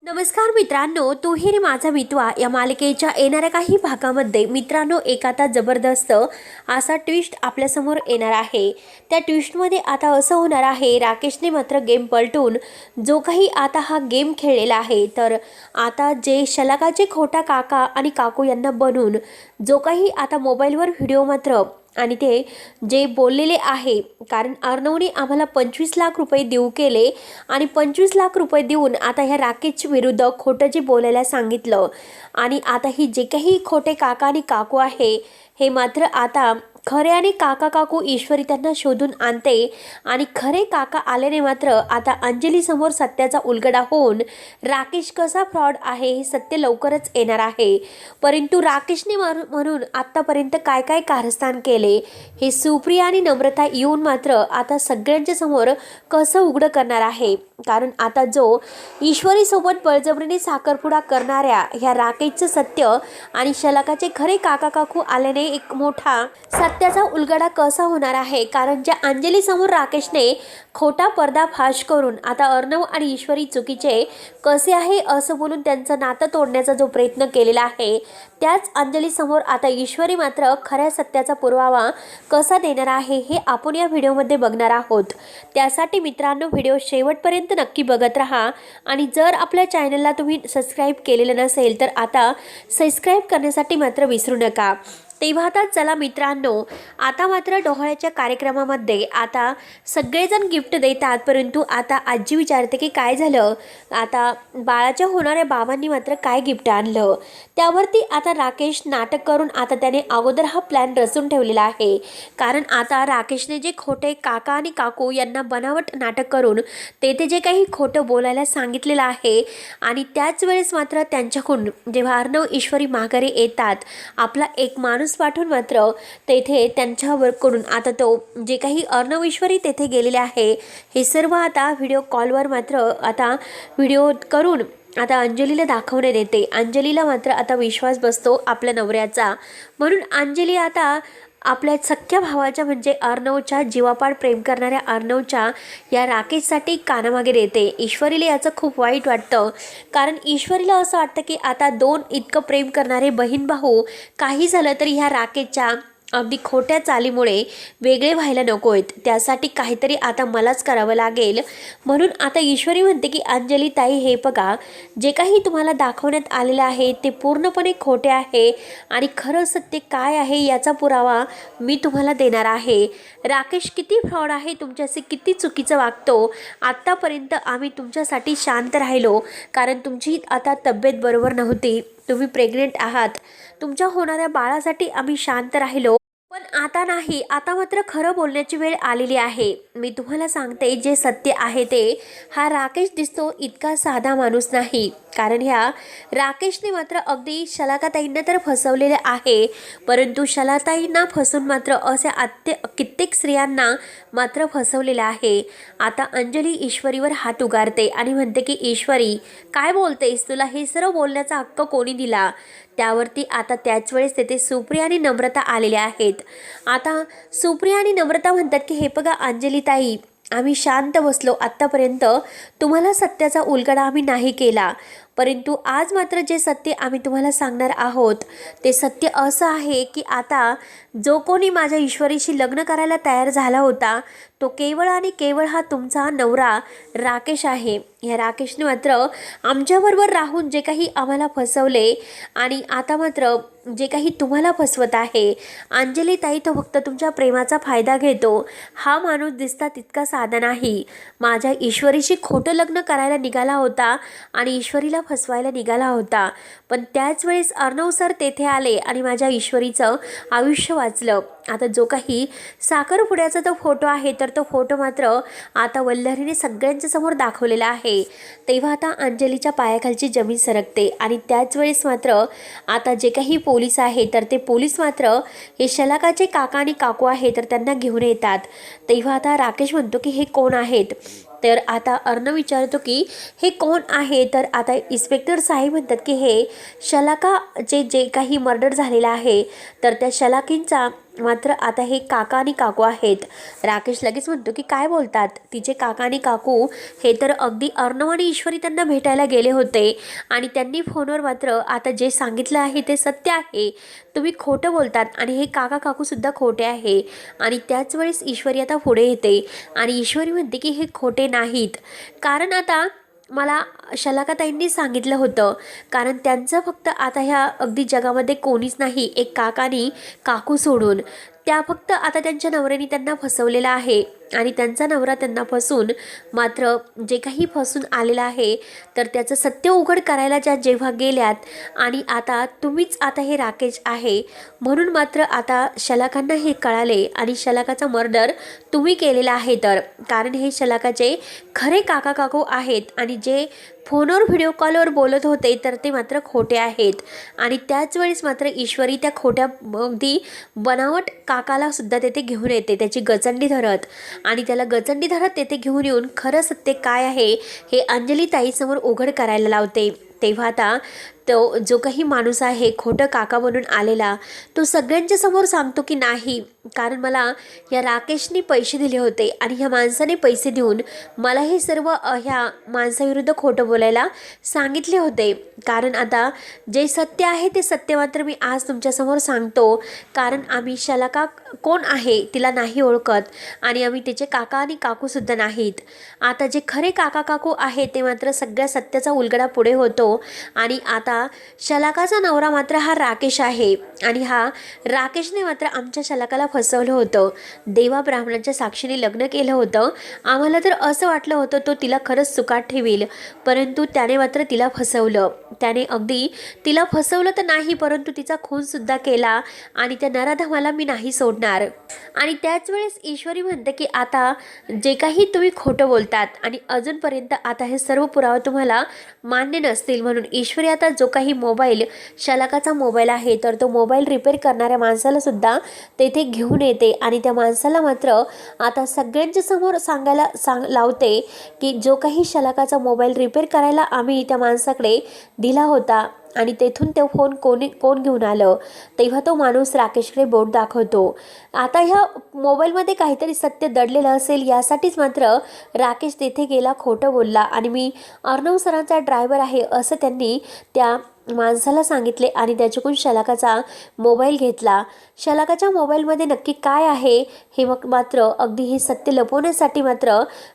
नमस्कार मित्रांनो, तू ही रे माझा मितवा या मालिकेच्या येणाऱ्या काही भागामध्ये मित्रांनो एक आता जबरदस्त असा ट्विस्ट आपल्यासमोर येणार आहे। त्या ट्विस्टमध्ये आता असं होणार आहे, राकेशने मात्र गेम पलटून जो काही आता हा गेम खेळलेला आहे, तर आता जे शलाकाचे खोटा काका आणि काकू यांना बनून जो काही आता मोबाईलवर व्हिडिओ मात्र आणि ते जे बोललेले आहे, कारण अर्णवने आम्हाला 25 लाख रुपये देऊ केले आणि 25 लाख रुपये देऊन आता ह्या राकेशच्या विरुद्ध खोटं जे बोलायला सांगितलं आणि आता ही जे काही खोटे काका आणि काकू आहे हे मात्र आता खरे आणि काका काकू ईश्वरी त्यांना शोधून आणते आणि खरे काका आल्याने मात्र आता अंजली समोर सत्याचा उलगडा होऊन राकेश कसा फ्रॉड आहे हे सत्य लवकरच येणार आहे। परंतु राकेशने म्हणून आतापर्यंत काय काय कारस्थान केले हे सुप्रिया आणि नम्रता येऊन मात्र आता सगळ्यांच्या समोर कसं उघड करणार आहे, कारण आता जो ईश्वरी सोबत बळजबरीने साखरपुडा करणाऱ्या ह्या राकेशचं सत्य आणि शलाकाचे खरे काका काकू आल्याने एक मोठा सत्याचा उलगडा कसा होणार आहे। कारण ज्या अंजली समोर राकेशने खोटा पर्दाफाश करून आता अर्णव आणि ईश्वरी चुकीचे कसे आहे असं बोलून त्यांचं नातं तोडण्याचा जो प्रयत्न केलेला आहे, त्याच अंजली समोर आता ईश्वरी मात्र खऱ्या सत्याचा पुरावा कसा देणार आहे हे आपण या व्हिडिओमध्ये बघणार आहोत। त्यासाठी मित्रांनो व्हिडिओ शेवटपर्यंत नक्की बघत राहा आणि जर आपल्या चॅनलला तुम्ही सबस्क्राईब केलेलं नसेल तर आता सबस्क्राईब करण्यासाठी मात्र विसरू नका। तेव्हा आता चला मित्रांनो, आता मात्र डोहाळ्याच्या कार्यक्रमामध्ये आता सगळेजण गिफ्ट देतात, परंतु आता आजी विचारते की काय झालं, आता बाळाच्या होणाऱ्या बाबांनी मात्र काय गिफ्ट आणलं। त्यावरती आता राकेश नाटक करून आता त्याने अगोदर हा प्लॅन रचून ठेवलेला आहे, कारण आता राकेशने जे खोटे काका आणि काकू यांना बनावट नाटक करून तेथे जे काही खोटं बोलायला सांगितलेलं आहे आणि त्याच वेळेस मात्र त्यांच्याकडून जेव्हा अर्णव ईश्वरी माघारी येतात, आपला एक माणूस पाठवून मात्र तेथे त्यांच्यावर कडून आता तो जे काही अर्णव ईश्वरी तेथे गेलेले आहे हे सर्व आता व्हिडिओ कॉलवर मात्र आता व्हिडिओ करून आता अंजलीला दाखवण्यात येते। अंजलीला मात्र आता विश्वास बसतो आपल्या नवऱ्याचा, म्हणून अंजली आता आपल्या सख्या भावाच्या म्हणजे अर्णवच्या जीवापाड प्रेम करणाऱ्या अर्णवच्या या राकेशसाठी कानामागे देते। ईश्वरीला याचं खूप वाईट वाटतं, कारण ईश्वरीला असं वाटतं की आता दोन इतकं प्रेम करणारे बहीण भाऊ काही झालं तरी ह्या राकेशच्या अगदी खोट्या चालीमुळे वेगळे व्हायला नको आहेत, त्यासाठी काहीतरी आता मलाच करावं लागेल। म्हणून आता ईश्वरी म्हणते की अंजली ताई हे बघा, जे काही तुम्हाला दाखवण्यात आलेलं आहे ते पूर्णपणे खोटे आहे आणि खरं सत्य काय आहे याचा पुरावा मी तुम्हाला देणार आहे। राकेश किती फ्रॉड आहे, तुमच्याशी किती चुकीचं वागतो, आत्तापर्यंत आम्ही तुमच्यासाठी शांत राहिलो कारण तुमची आता तब्येत बरोबर नव्हती, तुम्ही प्रेग्नेंट आहात, तुमच्या होणाऱ्या बाळासाठी आम्ही शांत राहिलो, पण आता नाही, आता मात्र खरं बोलण्याची वेळ आलेली आहे। मी तुम्हाला सांगते जे सत्य आहे ते, हा राकेश दिसतो इतका साधा माणूस नाही, कारण ह्या राकेशने मात्र अगदी शलाकाताईंना तर फसवलेले आहे, परंतु शलाताईंना फसून मात्र अशा कित्येक स्त्रियांना मात्र फसवलेलं आहे। आता अंजली ईश्वरीवर हात उगारते आणि म्हणते की ईश्वरी काय बोलतेस, तुला हे सर्व बोलण्याचा हक्क कोणी दिला। त्यावरती आता त्याच वेळेस तेथे सुप्रिया आणि नम्रता आलेल्या आहेत। आता सुप्रिया आणि नम्रता म्हणतात की हे बघा अंजली ताई, आम्ही शांत बसलो, आत्तापर्यंत तुम्हाला सत्याचा उलगडा आम्ही नाही केला, परंतु आज मात्र जे सत्य आम्ही तुम्हाला सांगणार आहोत ते सत्य असं आहे की आता जो कोणी माझ्या ईश्वरीशी लग्न करायला तयार झाला होता तो केवळ आणि केवळ हा तुमचा नवरा राकेश आहे। या राकेशने मात्र आमच्याबरोबर राहून जे काही आम्हाला फसवले आणि आता मात्र जे काही तुम्हाला फसवत आहे, अंजली ताई तो फक्त तुमच्या प्रेमाचा फायदा घेतो, हा माणूस दिसता तितका साधा नाही, माझ्या ईश्वरीशी खोटं लग्न करायला निघाला होता आणि ईश्वरीला फसवायला निघाला होता, पण त्याच वेळेस अर्णव सर तेथे आले आणि माझ्या ईश्वरीचं आयुष्य वाचलं। आता जो काही साखरपुड्याचा तो फोटो आहे तर तो फोटो मात्र आता वल्लरीने सगळ्यांच्या समोर दाखवलेला आहे। तेव्हा आता अंजलीच्या पायाखालची जमीन सरकते आणि त्याच वेळेस मात्र आता जे काही पोलीस आहे तर ते पोलीस मात्र हे शलाकाचे काका आणि काकू आहे तर त्यांना घेऊन येतात। तेव्हा आता राकेश म्हणतो की हे कोण आहेत, तर आता अर्णव विचारतो की हे कोण आहे, तर आता इन्स्पेक्टर साहेब म्हणतात की हे शलाकाचे जे काही मर्डर झालेला आहे तर त्या शलाकींचा मात्र आता हे काका आणि काकू आहेत. राकेश लगेच म्हणतो की काय बोलतात, तिचे काका आणि काकू हे तर अगदी अर्णव आणि ईश्वरी त्यांना भेटायला गेले होते आणि त्यांनी फोनवर मात्र आता जे सांगितलं आहे ते सत्य आहे, तुम्ही खोटं बोलतात आणि हे काका काकूसुद्धा खोटे आहे. आणि त्याच वेळेस ईश्वरी आता पुढे येते आणि ईश्वरी म्हणते की हे खोटे नाहीत, कारण आता मला शलाकाताईंनी सांगितलं होतं, कारण त्यांचं फक्त आता ह्या अगदी जगामध्ये कोणीच नाही एक काका आणि काकू सोडून. त्या फक्त आता त्यांच्या नवऱ्याने त्यांना फसवलेलं आहे आणि त्यांचा नवरा त्यांना फसून मात्र जे काही फसून आलेलं आहे तर त्याचं सत्य उघड करायला जेव्हा गेल्यात आणि आता तुम्हीच आता हे राकेश आहे म्हणून मात्र आता शलाकांना हे कळाले आणि शलाकाचा मर्डर तुम्ही केलेला आहे. तर कारण हे शलाकाचे खरे काका काकू आहेत आणि जे फोनवर व्हिडिओ कॉलवर बोलत होते तर ते मात्र खोटे आहेत. आणि त्याच वेळेस मात्र ईश्वरी त्या खोट्या अगदी बनावट काकाला सुद्धा तेथे घेऊन येते त्याची गचंडी धरत आणि त्याला गचंडी धरत तेथे घेऊन येऊन खरं सत्य काय आहे हे अंजली ताईसमोर उघड करायला लावते. तेव्हा आता तो जो काही माणूस आहे खोटं काका बनून आलेला तो सगळ्यांच्या समोर सांगतो की नाही, कारण मला या राकेशने पैसे दिले होते आणि ह्या माणसाने पैसे देऊन मला हे सर्व ह्या माणसाविरुद्ध खोटं बोलायला सांगितले होते. कारण आता जे सत्य आहे ते सत्य मात्र मी आज तुमच्यासमोर सांगतो, कारण आम्ही शलाका कोण आहे तिला नाही ओळखत आणि आम्ही तिचे काका आणि काकूसुद्धा नाहीत. आता जे खरे काका काकू आहेत ते मात्र सगळ्या सत्याचा उलगडा पुढे होतो आणि आता शलाकाचा नवरा मात्र हा राकेश आहे आणि हा राकेशने मात्र आमच्या शलाकाला फसवलं होतं. देवा ब्राह्मणाच्या साक्षीने लग्न केलं होतं. आम्हाला तर असं वाटलं होतं तो तिला खरंच सुखात ठेवील, परंतु त्याने मात्र तिला फसवलं. त्याने अगदी तिला फसवलं तर नाही परंतु तिचा खूनसुद्धा केला आणि त्या नराधमाला मी नाही सोडणार. आणि त्याच वेळेस ईश्वरी म्हणते की आता जे काही तुम्ही खोटं बोलतात आणि अजूनपर्यंत आता हे सर्व पुरावे तुम्हाला मान्य नसतील म्हणून ईश्वरी आता जो काही मोबाईल शलाकाचा मोबाईल आहे तर तो मोबाईल रिपेअर करणाऱ्या माणसाला सुद्धा तेथे घेऊन येते आणि त्या माणसाला मात्र आता सगळ्यांच्या समोर सांगायला लावते की जो काही शलाकाचा मोबाईल रिपेअर करायला आम्ही त्या माणसाकडे दिला होता आणि तेथून तो फोन कोण घेऊन आलं. तेव्हा तो माणूस राकेशकडे बोट दाखवतो. आता ह्या मोबाईलमध्ये काहीतरी सत्य दडलेलं असेल यासाठीच मात्र राकेश तेथे गेला, खोटं बोलला आणि मी अर्णव सरांचा ड्रायव्हर आहे असं त्यांनी त्या माणसाला सांगितले आणि त्याच्याकडून शलाकाचा मोबाईल घेतला. शलाकाच्या मोबाईलमध्ये नक्की काय आहे हे मग मात्र अगदी हे सत्य लपवण्यासाठी मात्र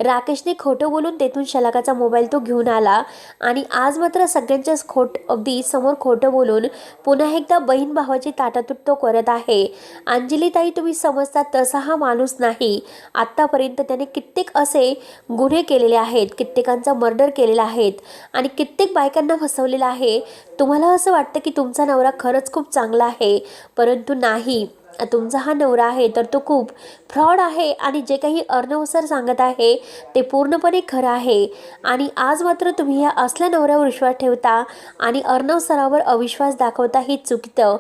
राकेशने खोटं बोलून तेथून शलाकाचा मोबाईल तो घेऊन आला आणि आज मात्र सगळ्यांच्याच अगदी समोर खोटं बोलून पुन्हा एकदा बहीण भावाची ताटातूट तो करत आहे. अंजली ताई तुम्ही समजता तसा हा माणूस नाही. आत्तापर्यंत त्याने कित्येक असे गुन्हे केलेले आहेत, कित्येकांचा मर्डर केलेला आहेत आणि कित्येक बायकांना फसवलेलं आहे. तुम्हाला असं वाटतं की तुमचा नवरा खरंच खूप चांगला आहे, परंतु नाही, तुमचा हा नवरा आहे तर तो खूप फ्रॉड आहे आणि जे काही अर्णव सर सांगत आहे ते पूर्णपणे खरं आहे. आणि आज मात्र तुम्ही या असल्या नवऱ्यावर विश्वास ठेवता आणि अर्णव सरावर अविश्वास दाखवता हे चुकीचं.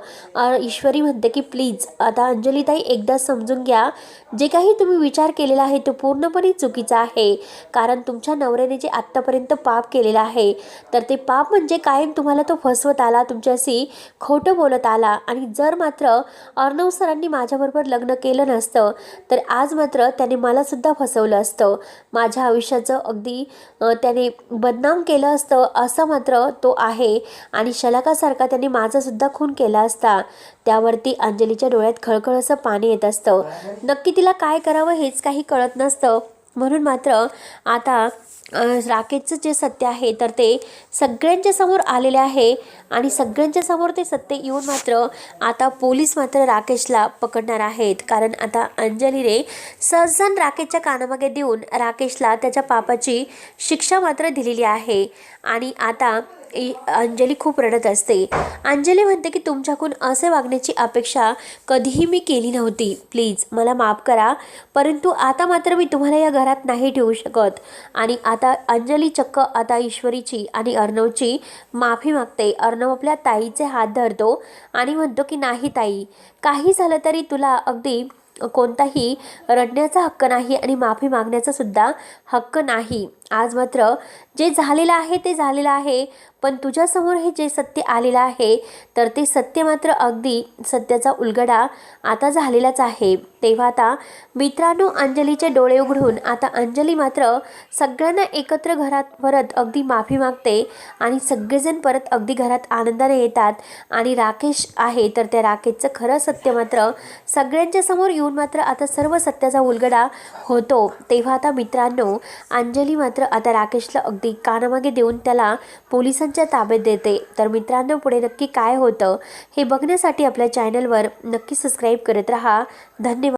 ईश्वरी म्हणते की प्लीज आता अंजलीताई एकदा समजून घ्या, जे काही तुम्ही विचार केलेला आहे तो पूर्णपणे चुकीचा आहे. कारण तुमच्या नवऱ्याने जे आत्तापर्यंत पाप केलेलं आहे तर ते पाप म्हणजे कायम तुम्हाला तो फसवत आला, तुमच्याशी खोटं बोलत आला. आणि जर मात्र अर्णव सरांनी माझ्याबरोबर लग्न केलं नसतं तर आज मात्र त्याने मला सुद्धा फसवलं असतं, माझ्या आयुष्याचं अगदी त्याने बदनाम केलं असतं असं मात्र तो आहे आणि शलाकासारखा त्याने माझा सुद्धा खून केला असता. त्यावरती अंजलीच्या डोळ्यात खळखळ असं पाणी येत असतं. नक्की तिला काय करावं हेच काही कळत नसतं. म्हणून मात्र आता राकेशचं जे सत्य आहे तर ते सगळ्यांच्या समोर आलेले आहे आणि सगळ्यांच्या समोर ते सत्य येऊन मात्र आता पोलीस मात्र राकेशला पकडणार आहेत. कारण आता अंजलीने सहजन राकेशच्या कानामागे देऊन राकेशला त्याच्या पापाची शिक्षा मात्र दिलेली आहे. आणि आता अंजली खूप रडत असते. अंजली म्हणते की तुमच्याकडून असे वागण्याची अपेक्षा कधीही मी केली नव्हती, प्लीज मला माफ करा, परंतु आता मात्र मी तुम्हाला या घरात नाही ठेवू शकत. आणि आता अंजली चक्क आता ईश्वरीची आणि अर्णवची माफी मागते. अर्णव आपल्या ताईचे हात धरतो आणि म्हणतो की नाही ताई, काही झालं तरी तुला अगदी कोणताही रडण्याचा हक्क नाही आणि माफी मागण्याचा सुद्धा हक्क नाही. आज मात्र जे झालेलं आहे ते झालेलं आहे, पण तुझ्यासमोर हे जे सत्य आलेलं आहे तर ते सत्य मात्र अगदी सत्याचा उलगडा आता झालेलाच आहे। तेव्हा आता मित्रांनो, अंजलीचे डोळे उघडून आता अंजली मात्र सगळ्यांना एकत्र घरात परत अगदी माफी मागते आणि सगळेजण परत अगदी घरात आनंदाने येतात। आणि राकेश आहे तर त्या राकेशचं खरं सत्य मात्र सगळ्यांच्या समोर येऊन मात्र आता सर्व सत्याचा उलगडा होतो। तेव्हा आता मित्रांनो, अंजली मात्र आता राकेशला अगदी कानामागे देऊन त्याला पोलिसांच्या ताब्यात देते। तर मित्रांनो, पुढे नक्की काय होतं हे बघण्यासाठी आपल्या चॅनलवर नक्की सबस्क्राईब करत राहा। धन्यवाद।